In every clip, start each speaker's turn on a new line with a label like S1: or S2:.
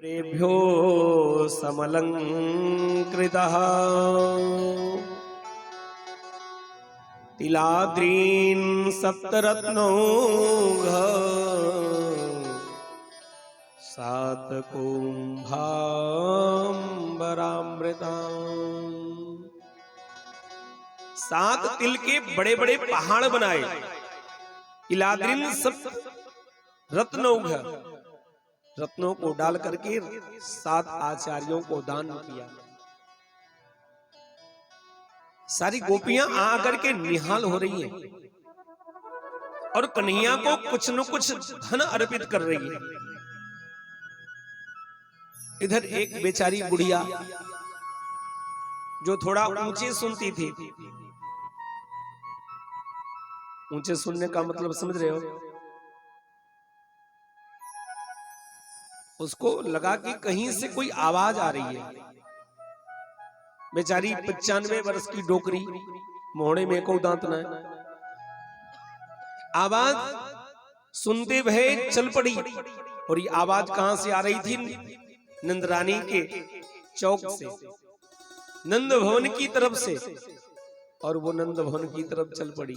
S1: प्रेभ्यो समलंकृतः तिलाद्रीन् सप्तरत्नौघ सातकुंभाम्बरामृताम्। 7 तिल के बड़े बड़े पहाड़ बनाए। तिलाद्रीन सप्त रत्नौघ, रत्नों को डाल करके 7 आचार्यों को दान किया। सारी गोपियां आकर के निहाल हो रही हैं और कन्हैया को कुछ न कुछ धन अर्पित कर रही है। इधर एक बेचारी बुढ़िया जो थोड़ा ऊंचे सुनती थी, ऊंचे सुनने का मतलब समझ रहे हो, उसको लगा कि कहीं से कोई आवाज आ रही है। बेचारी 95 वर्ष की डोकरी, मोहड़े में को दांत न, आवाज सुनते हुए चल पड़ी। और ये आवाज कहां से आ रही थी? नंदरानी के चौक से, नंद भवन की तरफ से। और वो नंद भवन की तरफ चल पड़ी।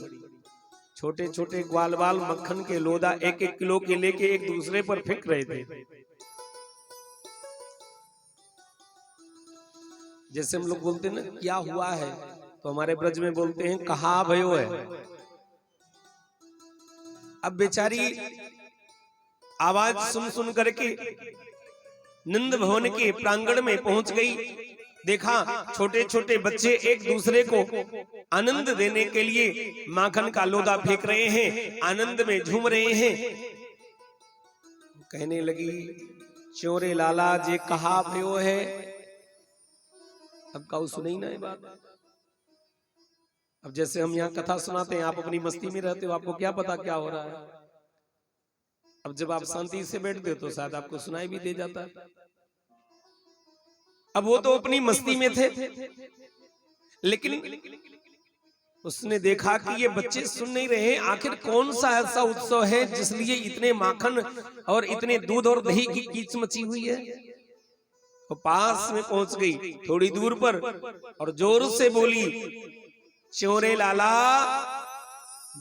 S1: छोटे छोटे ग्वाल बाल मक्खन के लोदा 1-1 किलो के लेके एक दूसरे पर फेंक रहे थे। जैसे हम लोग बोलते हैं ना क्या हुआ है, तो हमारे ब्रज में बोलते हैं कहा भयो है। अब बेचारी आवाज सुन सुन करके नंद भवन के प्रांगण में पहुंच गई। देखा छोटे छोटे बच्चे एक दूसरे को आनंद देने के लिए माखन का लोदा फेंक रहे हैं, आनंद में झूम रहे हैं। कहने लगी चोरे लाला जे कहा भयो है। अब काऊ सुनी ना ये बात। अब जैसे हम यहाँ कथा सुनाते हैं, आप अपनी मस्ती में रहते हो, आपको क्या पता क्या हो रहा है। अब जब आप शांति से बैठते हो तो शायद आपको सुनाई भी दे जाता है। अब वो तो अपनी मस्ती में थे, लेकिन उसने देखा कि ये बच्चे सुन नहीं रहे। आखिर कौन सा ऐसा उत्सव है जिसलिए इतने माखन और इतने दूध और दही की कीच मची हुई है। वो पास में पहुंच गई थोड़ी दूर पर और जोर से बोली चोरे लाला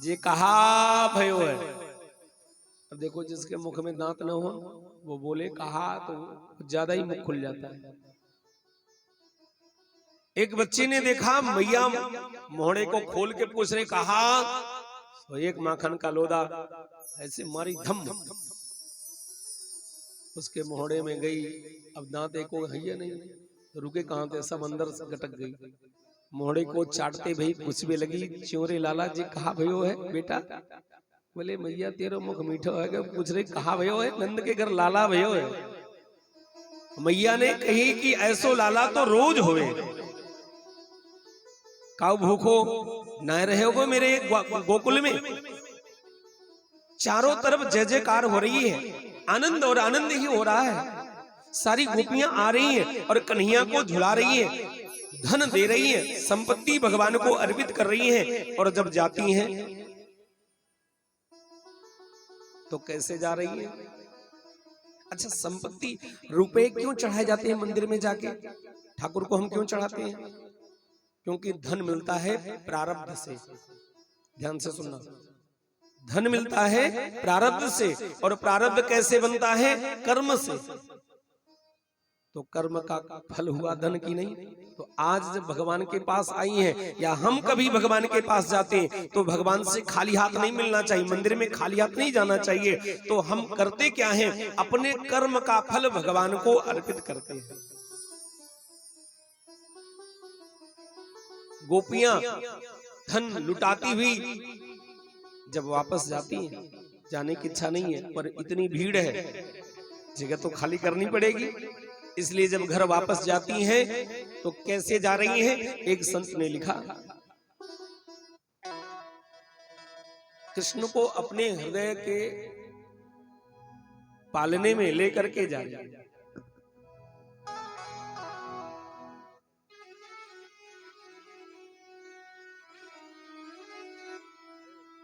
S1: जे कहा भयो है। अब देखो जिसके मुख में दांत न हो वो बोले कहा तो ज्यादा ही मुख खुल जाता है। एक बच्चे ने देखा मैया मोहड़े को खोल के पूछ रहे कहा, तो एक माखन का लोदा ऐसे मारी धम, उसके मोहड़े में गई। अब दांत एक को है नहीं, तो रुके कहां थे, सब अंदर से गटक गई। मोहड़े को चाटते भाई पूछने लगी चोरे लाला जी कहा भयो है बेटा। बोले मैया तेरो मुख मीठो है। पूछ रहे कहा भयो है। नंद के घर लाला भयो है। मैया ने कही कि ऐसो लाला तो रोज होवे। काऊ भूखो न रहोगे मेरे गोकुल में। चारों तरफ जय जयकार हो रही है, आनंद और आनंद ही हो रहा है। सारी गोपियां आ रही हैं और कन्हैया को झुला रही हैं, धन दे रही हैं, संपत्ति भगवान को अर्पित कर रही हैं। और जब जाती हैं तो कैसे जा रही है? अच्छा, संपत्ति रुपए क्यों चढ़ाए जाते हैं मंदिर में जाके? ठाकुर को हम क्यों चढ़ाते हैं? क्योंकि धन मिलता है प्रारब्ध से। ध्यान से सुनना, धन मिलता है प्रारब्ध से। और प्रारब्ध कैसे बनता है? कर्म से। तो कर्म का फल हुआ धन की नहीं। तो आज जब भगवान के पास आई हैं या हम कभी भगवान के पास जाते हैं तो भगवान से खाली हाथ नहीं मिलना चाहिए, मंदिर में खाली हाथ नहीं जाना चाहिए। तो हम करते क्या हैं? अपने कर्म का फल भगवान को अर्पित करते हैं। गोपियां धन लुटाती हुई जब वापस जाती हैं, जाने की इच्छा नहीं है पर इतनी भीड़ है, जगह तो खाली करनी पड़ेगी। इसलिए जब घर वापस जाती हैं तो कैसे जा रही हैं? एक संत ने लिखा कृष्ण को अपने हृदय के पालने में लेकर के जा रही है।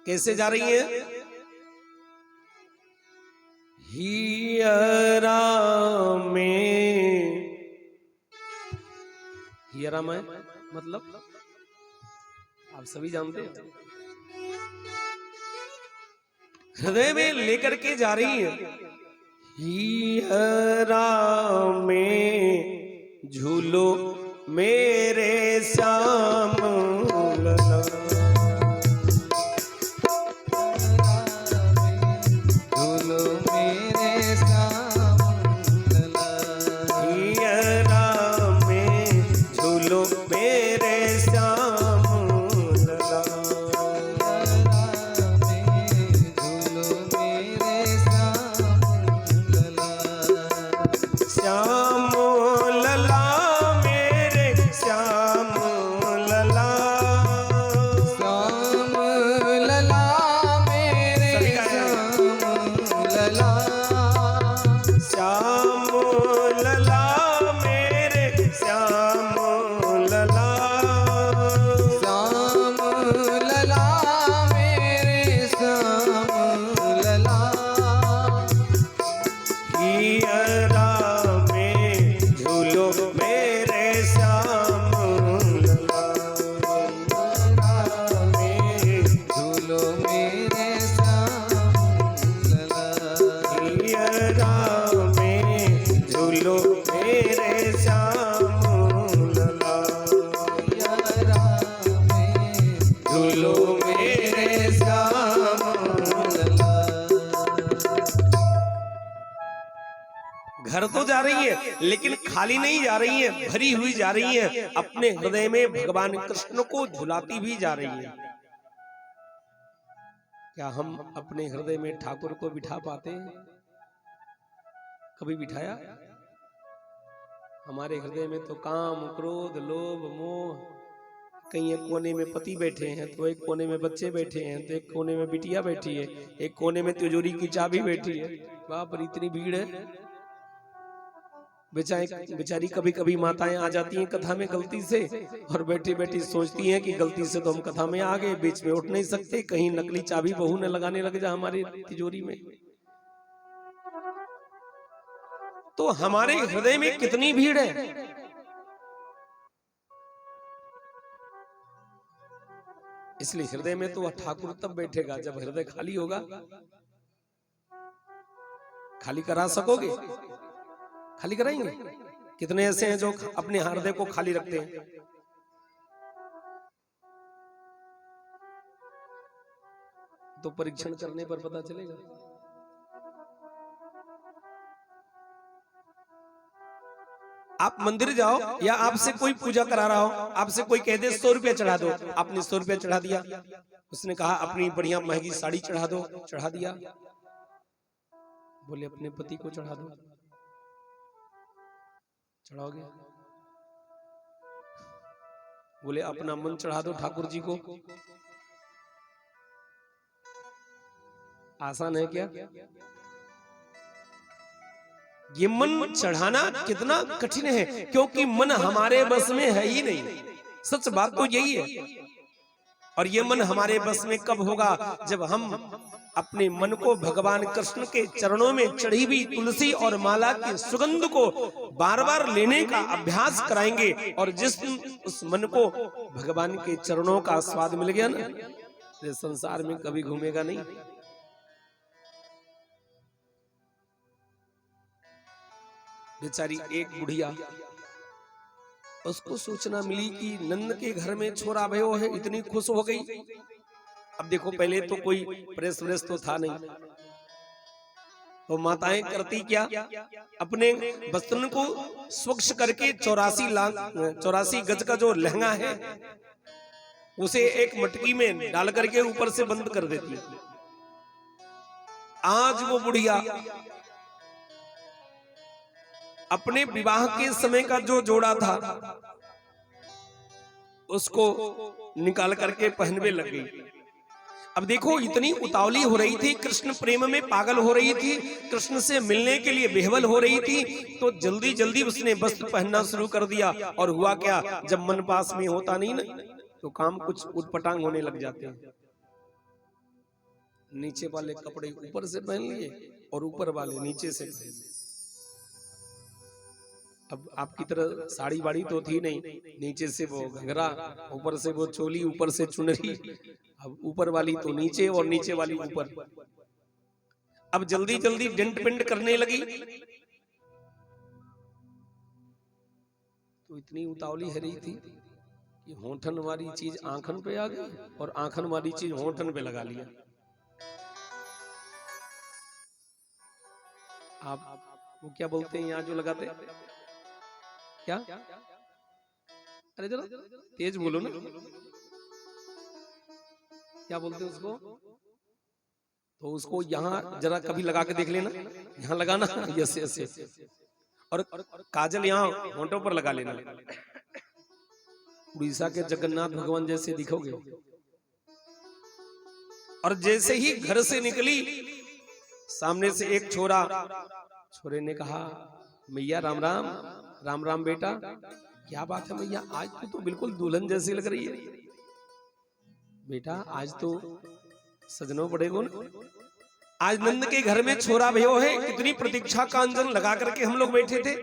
S1: कैसे जा रही है? हियरा में हीरा मैं मतलब आप सभी जानते हैं, हृदय में लेकर के जा रही है। हीरा में झूलो मेरे श्याम लला,
S2: झूलो मेरे श्याम लला,
S1: हीरा में झूलो मेरे श्याम लला,
S2: झूलो मेरे श्याम लला,
S1: श्याम लला मेरे श्याम लला,
S2: श्याम लला मेरे श्याम लला,
S1: श्याम लला मेरे श्याम लला,
S2: श्याम लला मेरे श्याम लला,
S1: हीरा में झूलो मेरे श्याम लला,
S2: झूलो मेरे श्याम लला,
S1: हीरा में झूलो मेरे श्याम लला, झूलो मेरे श्याम
S2: लला।
S1: घर तो जा रही है लेकिन खाली नहीं जा रही है, भरी हुई जा रही है, अपने हृदय में भगवान कृष्ण को झुलाती भी जा रही है। क्या हम अपने हृदय में ठाकुर को बिठा पाते हैं? कभी बिठाया? हमारे हृदय में तो काम, क्रोध, लोभ, मोह, कहीं एक कोने में पति बैठे हैं, तो एक कोने में बच्चे बैठे हैं, तो एक कोने में बिटिया बैठी है, एक कोने में तिजोरी की चाबी बैठी है। बाप रे, इतनी भीड़ है। बेचारी कभी कभी माताएं आ जाती हैं कथा में गलती से, और बैठी बैठी सोचती हैं कि गलती से तो हम कथा में आ गए, बीच में उठ नहीं सकते, कहीं नकली चाबी बहू ने लगाने लग जा हमारी तिजोरी में। तो हमारे हृदय में कितनी भीड़ है। इसलिए हृदय में तो ठाकुर तब बैठेगा जब हृदय खाली होगा। खाली करा सकोगे? खाली कराएंगे? कितने ऐसे हैं जो अपने हृदय को खाली रखते हैं? तो परीक्षण करने पर पता चलेगा। आप मंदिर जाओ या आपसे कोई पूजा करा रहा हो, आपसे कोई कह दे 100 रुपया चढ़ा दो, आपने 100 रुपया चढ़ा दिया। उसने कहा अपनी बढ़िया महंगी साड़ी चढ़ा दो, चढ़ा दिया। बोले अपने पति को चढ़ा दो, चढ़ाओगे? बोले अपना मन चढ़ा दो ठाकुर जी को। आसान है क्या? ये मन चढ़ाना कितना कठिन है, क्योंकि मन हमारे बस में है ही नहीं। सच बात तो यही है। और ये मन हमारे बस में कब होगा? जब हम अपने मन को भगवान कृष्ण के चरणों में चढ़ी हुई तुलसी और माला की सुगंध को बार बार लेने का अभ्यास कराएंगे, और जिस उस मन को भगवान के चरणों का स्वाद मिल गया ना, ये संसार में कभी घूमेगा नहीं। बेचारी एक बुढ़िया, उसको सूचना मिली कि नंद के घर में छोरा भयो है, इतनी खुश हो गई। अब देखो, पहले तो कोई प्रेस व्रेस तो था नहीं, तो माताएं करती क्या? अपने वस्त्र को स्वच्छ करके 84 गज का जो लहंगा है उसे एक मटकी में डाल करके ऊपर से बंद कर देती। आज वो बुढ़िया अपने विवाह के समय का जो जोड़ा था उसको निकाल करके पहनने लग गई। अब देखो, इतनी उतावली हो रही थी, कृष्ण प्रेम में पागल हो रही थी, कृष्ण से मिलने के लिए बेहवल हो रही थी, तो जल्दी जल्दी उसने वस्त्र पहनना शुरू कर दिया। और हुआ क्या? जब मन पास में होता नहीं ना, तो काम कुछ उटपटांग होने लग जाते हैं। नीचे वाले कपड़े ऊपर से पहन लिए और ऊपर वाले नीचे से पहन लिए। अब आपकी तरह साड़ी बाड़ी तो थी नहीं, नीचे से वो घघरा, ऊपर से वो चोली, ऊपर से चुनरी। अब ऊपर वाली तो नीचे और नीचे वाली ऊपर। अब जल्दी जल्दी डेंट पेंट करने लगी, तो इतनी उतावली है रही थी कि होठन वाली चीज आंखन पे आ गई और आंखन वाली चीज होठन पे लगा लिया। आप वो क्या बोलते हैं यहाँ जो लगाते हैं, क्या? अरे जरा तेज बोलो ना, क्या बोलते हैं उसको? तो उसको यहाँ जरा कभी लगा के देख लेना, यहाँ लगाना, यस यस यस, और काजल यहाँ होंठों पर लगा लेना। उड़ीसा के जगन्नाथ भगवान जैसे दिखोगे। और जैसे ही घर से निकली, सामने से एक छोरा, छोरे ने कहा, मैया राम राम। राम राम बेटा। क्या बात है मैया, आज तो बिल्कुल दुल्हन जैसी लग रही है। बेटा आज तो सजनों पड़ेगो ना, आज नंद के घर में छोरा भयो है, कितनी प्रतीक्षा का अंजन लगा करके हम लोग बैठे थे।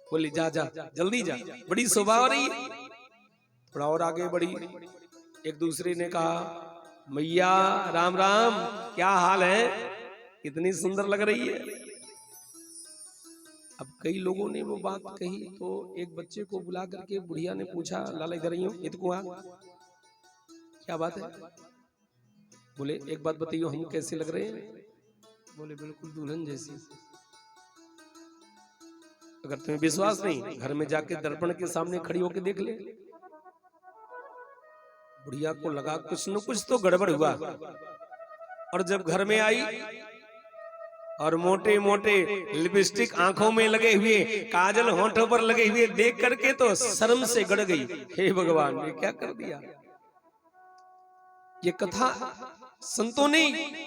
S1: बोली जा जा जल्दी जा, बड़ी शोभा हो रही है। थोड़ा और आगे बढ़ी, एक दूसरे ने कहा, मैया राम राम, क्या हाल है, कितनी सुंदर लग रही है। अब कई लोगों ने वो बात कही, तो एक बच्चे को बुला करके बुढ़िया ने पूछा, लाला इधर ही हो, इतको आ, क्या बात है? बोले एक बात बताइयो, हम कैसे लग रहे हैं? बोले बिल्कुल दुल्हन जैसी। अगर तुम्हें विश्वास नहीं, घर में जाके दर्पण के सामने खड़ी होकर देख ले। बुढ़िया को लगा कुछ न कुछ तो गड़बड़ हुआ, और जब घर में आई और मोटे मोटे लिपस्टिक आंखों में लगे हुए, काजल होंठों पर लगे हुए देख करके तो शर्म से गड़ गई। हे भगवान, ये क्या कर दिया। ये कथा संतों ने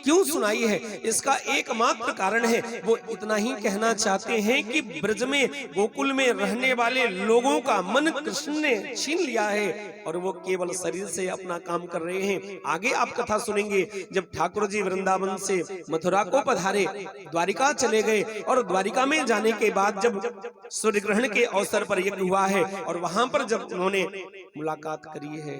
S1: क्यों सुनाई है, इसका एकमात्र कारण है, वो इतना ही कहना चाहते हैं कि ब्रज में, गोकुल में रहने वाले लोगों का मन कृष्ण ने छीन लिया है और वो केवल शरीर से अपना काम कर रहे हैं। आगे आप कथा सुनेंगे, जब ठाकुर जी वृंदावन से मथुरा को पधारे, द्वारिका चले गए, और द्वारिका में जाने के बाद जब सूर्य ग्रहण के अवसर पर यज्ञ हुआ है, और वहां पर जब उन्होंने मुलाकात करी है,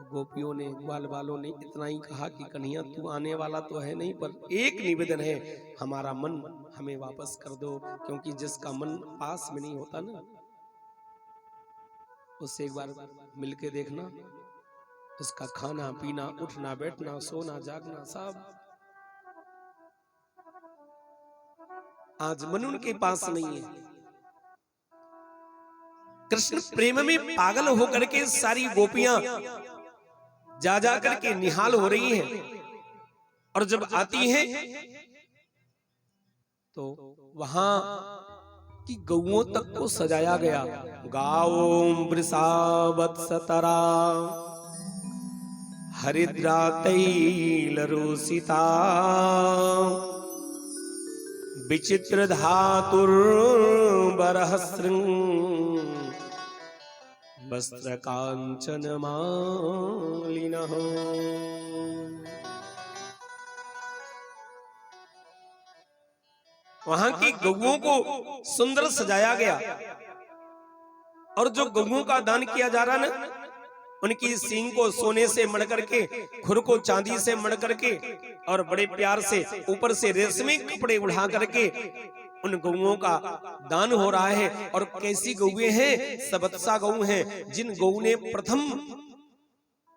S1: गोपियों ने, ग्वाल वालों ने इतना ही कहा कि कन्हैया तू आने वाला तो है नहीं, पर एक निवेदन है, हमारा मन हमें वापस कर दो, क्योंकि जिसका मन पास में नहीं होता ना, उससे एक बार मिलके देखना, उसका खाना पीना, उठना बैठना, सोना जागना सब आज मन उनके पास नहीं है। कृष्ण प्रेम में पागल होकर के सारी गोपियां जा जा करके निहाल हो रही हैं, और जब आती हैं तो वहां की गौओं तक को सजाया गया। गाओं वृषावत्सतरा हरिद्रा तैलरुसिता विचित्र धातुर्बरः शृंग वस्त्र कांचन मालिनः। वहां की गौओं को सुंदर सजाया गया, और जो गौओं का दान किया जा रहा ना, उनकी सींग को सोने से मढ़ करके, खुर को चांदी से मढ़ करके, और बड़े प्यार से ऊपर से रेशमी कपड़े उड़ा करके उन गौओं का दान हो रहा है। और कैसी गौएं हैं, सबत्सा गौ हैं, जिन गौ ने प्रथम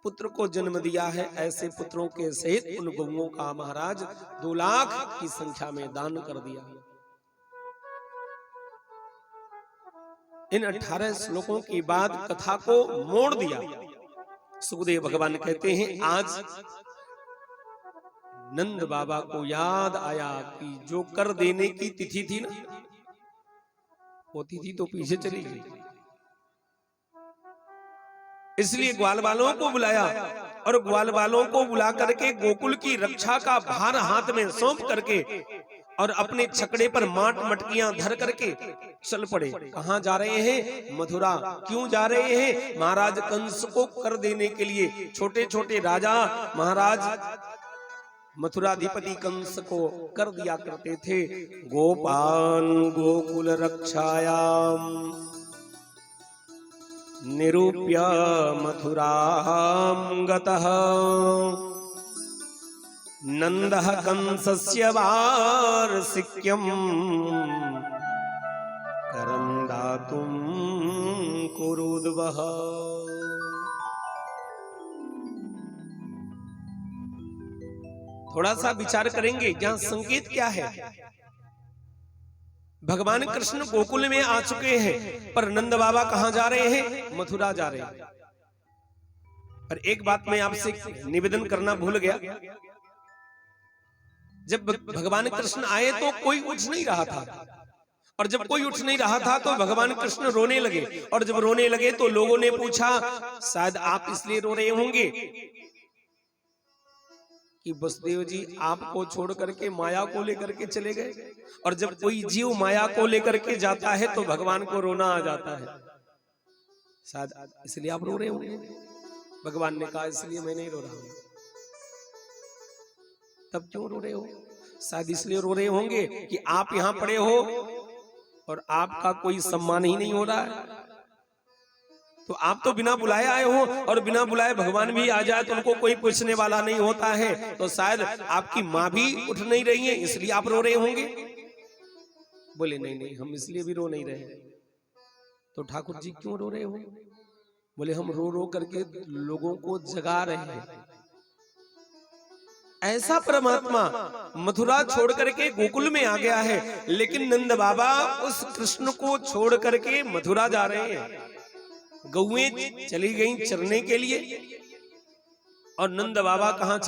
S1: पुत्र को जन्म दिया है, ऐसे पुत्रों के सहित उन गौओं का महाराज 2 लाख की संख्या में दान कर दिया। इन 18 श्लोकों की बाद कथा को मोड़ दिया। सुखदेव भगवान कहते हैं, आज नंद बाबा को याद आया कि जो कर देने की तिथि थी ना, वो तिथि तो पीछे चली गई, इसलिए ग्वाल वालों को बुलाया, और ग्वाल वालों को बुला करके गोकुल की रक्षा का भार हाथ में सौंप करके, और अपने छकड़े पर माट मटकियां धर करके चल पड़े। कहां जा रहे हैं? मथुरा। क्यों जा रहे हैं? महाराज कंस को कर देने के लिए। छोटे छोटे राजा महाराज मथुराधिपति कंस को कर दिया करते थे। गोपान गोकुल रक्षायाम निरूप्य मथुरां गतः नंदः कंसस्य वार्षिक्यम् करं दातुं कुरुद्वः। थोड़ा सा विचार करेंगे, यहाँ संकेत क्या है? भगवान कृष्ण गोकुल में आ चुके हैं, पर नंद बाबा कहां जा रहे हैं? मथुरा जा रहे हैं। पर एक बात मैं आपसे निवेदन करना भूल गया, जब भगवान कृष्ण आए तो कोई उठ नहीं रहा था, और जब कोई उठ नहीं रहा था तो भगवान कृष्ण रोने लगे, और जब रोने लगे तो लोगों ने पूछा शायद आप इसलिए रो रहे होंगे कि वसुदेव जी आपको छोड़ करके माया को लेकर के चले गए, और जब कोई जीव माया को लेकर के जाता है तो भगवान को रोना आ जाता है, शायद इसलिए आप रो रहे होंगे। भगवान ने कहा इसलिए मैं नहीं रो रहा हूं। तब क्यों रो रहे हो? शायद इसलिए रो रहे होंगे कि आप यहां पड़े हो और आपका कोई सम्मान ही नहीं हो रहा है। तो आप तो बिना बुलाए आए हो, और बिना बुलाए भगवान भी आ जाए तो उनको कोई पूछने वाला नहीं होता है, तो शायद आपकी माँ भी उठ नहीं रही है इसलिए आप रो रहे होंगे। बोले नहीं नहीं, हम इसलिए भी रो नहीं रहे। तो ठाकुर जी क्यों रो रहे हो? बोले हम रो रो करके लोगों को जगा रहे हैं। ऐसा परमात्मा मथुरा छोड़ करके गोकुल में आ गया है, लेकिन नंद बाबा उस कृष्ण को छोड़ करके मथुरा जा रहे हैं। गौएं चली गईं चरने के लिए, और नंद बाबा कहां